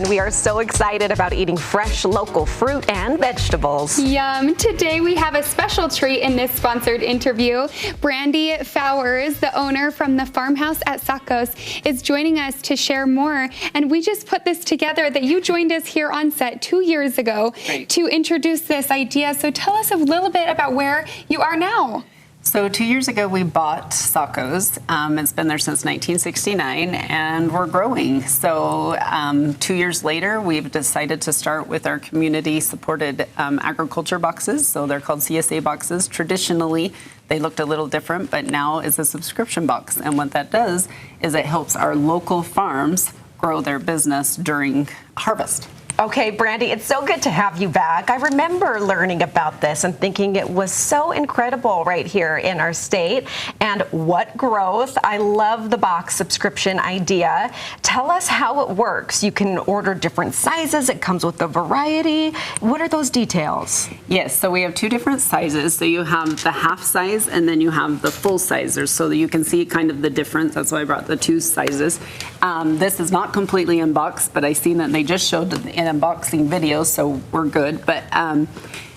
We are so excited about eating fresh local fruit and vegetables. Yum. Today we have a special treat in this sponsored interview. Brandy Fowers, the owner from the Farmhouse at Saccos, is joining us to share more. And we just put this together that you joined us here on set 2 years ago to introduce this idea. So tell us a little bit about where you are now. So 2 years ago, we bought Saccos. It's been there since 1969, and we're growing. So 2 years later, we've decided to start with our community-supported agriculture boxes. So they're called CSA boxes. Traditionally, they looked a little different, but now it's a subscription box. And what that does is it helps our local farms grow their business during harvest. Okay, Brandy, it's so good to have you back. I remember learning about this and thinking it was so incredible right here in our state. And what growth. I love the box subscription idea. Tell us how it works. You can order different sizes. It comes with a variety. What are those details? Yes, so we have two different sizes. So you have the half size and then you have the full sizers, so that you can see kind of the difference. That's why I brought the two sizes. This is not completely unboxed, but I seen that they just showed an unboxing video, so we're good. But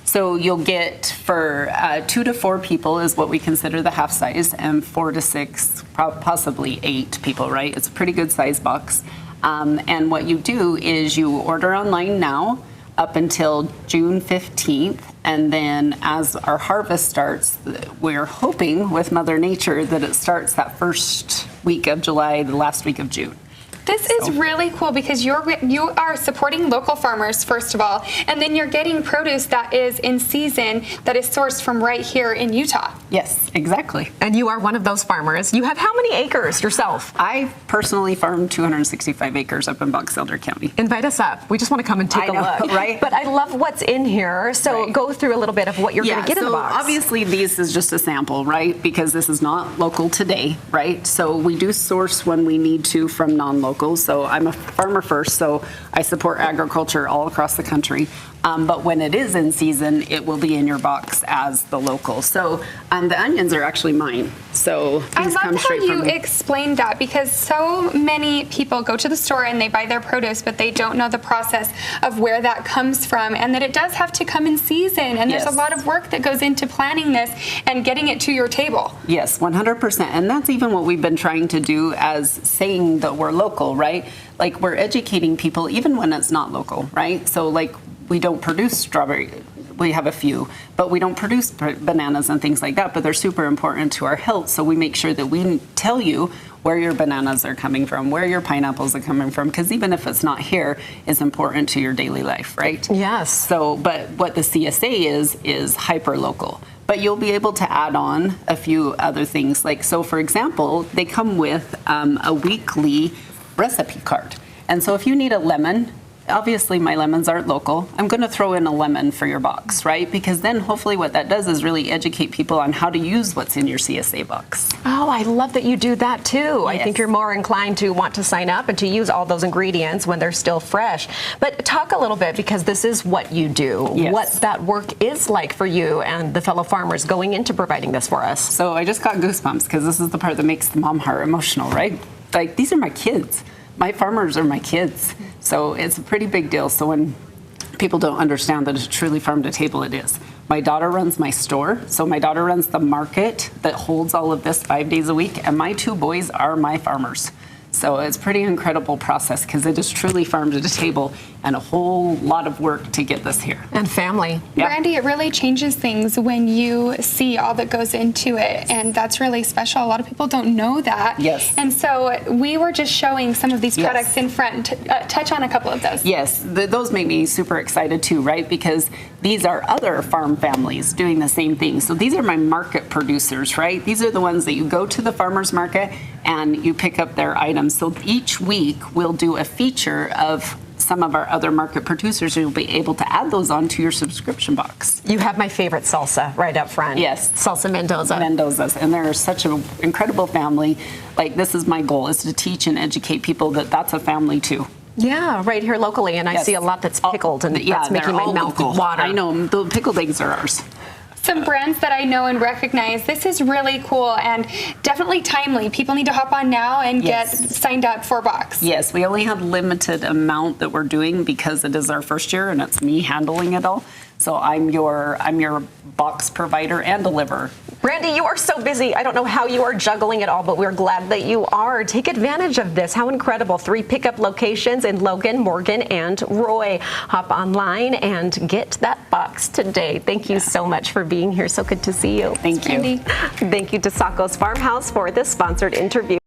so you'll get for 2 to 4 people is what we consider the half size, and 4 to 6, possibly 8 people, right? It's a pretty good size box. And what you do is you order online now up until June 15th, and then as our harvest starts, we're hoping with Mother Nature that it starts that first week of July, the last week of June. This is really cool because you are supporting local farmers, first of all, and then you're getting produce that is in season, that is sourced from right here in Utah. Yes, exactly. And you are one of those farmers. You have how many acres yourself? I personally farm 265 acres up in Box Elder County. Invite us up. We just want to come and take a look. Right? But I love what's in here. So go through a little bit of what you're going to get in the box. Obviously this is just a sample, right? Because this is not local today, right? So we do source when we need to from non-local. So I'm a farmer first, so I support agriculture all across the country. But when it is in season, it will be in your box as the local. So the onions are actually mine. So these come straight from me. I love how you explained that, because so many people go to the store and they buy their produce, but they don't know the process of where that comes from, and that it does have to come in season. And there's a lot of work that goes into planning this and getting it to your table. Yes, 100%. And that's even what we've been trying to do as saying that we're local, right? Like we're educating people even when it's not local, right? So like we don't produce strawberry. We have a few, but we don't produce bananas and things like that, but they're super important to our health. So we make sure that we tell you where your bananas are coming from, where your pineapples are coming from, because even if it's not here, it's important to your daily life, right? Yes. So, but what the CSA is hyper local. But you'll be able to add on a few other things. Like, so for example, they come with a weekly recipe card. And so if you need a lemon, obviously my lemons aren't local, I'm going to throw in a lemon for your box, right? Because then hopefully what that does is really educate people on how to use what's in your CSA box. Oh, I love that you do that too. Yes. I think you're more inclined to want to sign up and to use all those ingredients when they're still fresh. But talk a little bit, because this is what you do, what that work is like for you and the fellow farmers going into providing this for us. So I just got goosebumps, because this is the part that makes the mom heart emotional, right? Like, these are my kids. My farmers are my kids. So it's a pretty big deal. So when people don't understand that it's truly farm to table, it is. My daughter runs my store. So my daughter runs the market that holds all of this 5 days a week. And my 2 boys are my farmers. So it's a pretty incredible process, because it is truly farm to the table and a whole lot of work to get this here. And family. Yep. Brandy, it really changes things when you see all that goes into it, and that's really special. A lot of people don't know that. Yes. And so we were just showing some of these products in front. Touch on a couple of those. Yes, those make me super excited too, right? Because these are other farm families doing the same thing. So these are my market producers, right? These are the ones that you go to the farmer's market and you pick up their items. So each week we'll do a feature of some of our other market producers. You'll be able to add those onto your subscription box. You have my favorite salsa right up front. Yes. Salsa Mendoza. Mendoza's. And they're such an incredible family. Like, this is my goal, is to teach and educate people that that's a family too. Yeah, right here locally. And I see a lot that's pickled, and that's making my mouth water. I know. The pickled eggs are ours. some brands that I know and recognize. This is really cool and definitely timely. People need to hop on now and get signed up for Box. Yes, we only have limited amount that we're doing because it is our first year and it's me handling it all. So I'm your box provider and deliverer. Brandy, you are so busy. I don't know how you are juggling it all, but we're glad that you are. Take advantage of this. How incredible. 3 pickup locations in Logan, Morgan, and Roy. Hop online and get that box today. Thank you so much for being here. So good to see you. Thank you. Brandy. Thank you to Saccos Farmhouse for this sponsored interview.